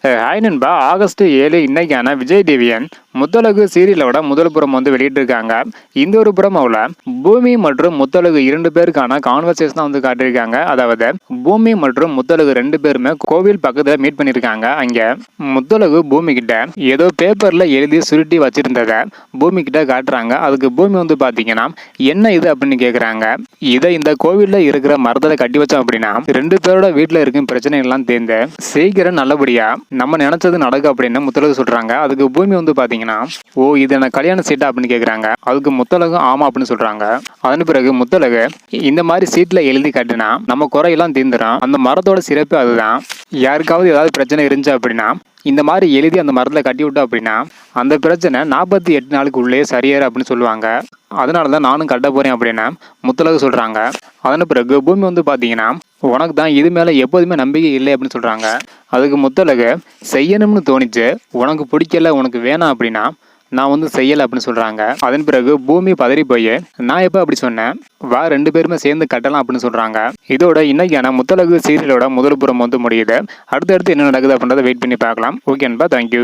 Hi நண்பா, August 7 இன்னைக்கான விஜய் டிவியன் முத்தழகு சீரியலோட முதல் புறம் வந்து வெளியிட்டிருக்காங்க. இந்த ஒரு புறமோல பூமி மற்றும் முத்தழகு 2 பேருக்கான கான்வர்சேஷன் வந்து காட்டியிருக்காங்க. அதாவது பூமி மற்றும் முத்தழகு 2 பேருமே கோவில் பக்கத்துல மீட் பண்ணிருக்காங்க. அங்க முத்தழகு பூமி கிட்ட ஏதோ பேப்பர்ல எழுதி சுருட்டி வச்சிருந்தத பூமி கிட்ட காட்டுறாங்க. அதுக்கு பூமி வந்து பாத்தீங்கன்னா என்ன இது அப்படின்னு கேக்குறாங்க. இதை இந்த கோவில்ல இருக்கிற மரத்துல கட்டி வச்சோம் அப்படின்னா 2 பேரோட வீட்டுல இருக்கும் பிரச்சனை எல்லாம் தேர்ந்து சீக்கிரம் நல்லபடியா நம்ம நினைச்சது நடக்கும் அப்படின்னு முத்தழகு சொல்றாங்க. அதுக்கு பூமி வந்து பாத்தீங்கன்னா, ஓ இது என்ன கல்யாண சீட்டா அப்படின்னு கேக்குறாங்க. அதுக்கு முத்தழகு ஆமா அப்படின்னு சொல்றாங்க. அதன் பிறகு முத்தழகு இந்த மாதிரி சீட்ல எழுதி காட்டினா நம்ம குறையெல்லாம் தீர்ந்துடும், அந்த மரத்தோட சிறப்பு அதுதான். யாருக்காவது ஏதாவது பிரச்சனை இருந்துச்சு அப்படின்னா இந்த மாதிரி எழுதி அந்த மரத்துல கட்டி விட்டோம் அப்படின்னா அந்த பிரச்சனை 48 நாளுக்கு உள்ளே சரியாரு அப்படின்னு சொல்லுவாங்க. அதனாலதான் நானும் கட்ட போறேன் அப்படின்னு முத்தழகு சொல்றாங்க. அதன் பிறகு பூமி வந்து பாத்தீங்கன்னா, உனக்கு தான் இது மேல எப்போதுமே நம்பிக்கை இல்லை அப்படின்னு சொல்றாங்க. அதுக்கு முத்தழகு செய்யணும்னு தோணிச்சு, உனக்கு பிடிக்கல உனக்கு வேணாம் அப்படின்னா நான் வந்து செய்யலை அப்படின்னு சொல்றாங்க. அதன் பிறகு பூமி பதறி போய் நான் எப்போ அப்படி சொன்னேன், வா 2 பேருமே சேர்ந்து கட்டலாம் அப்படின்னு சொல்றாங்க. இதோட இன்னைக்கான முத்தழகு சீரியலோட முதல் புறம் வந்து முடியுது. அடுத்தடுத்து என்ன நடக்குது அப்படின்றத வெயிட் பண்ணி பார்க்கலாம். ஓகே நண்பா, தேங்க்யூ.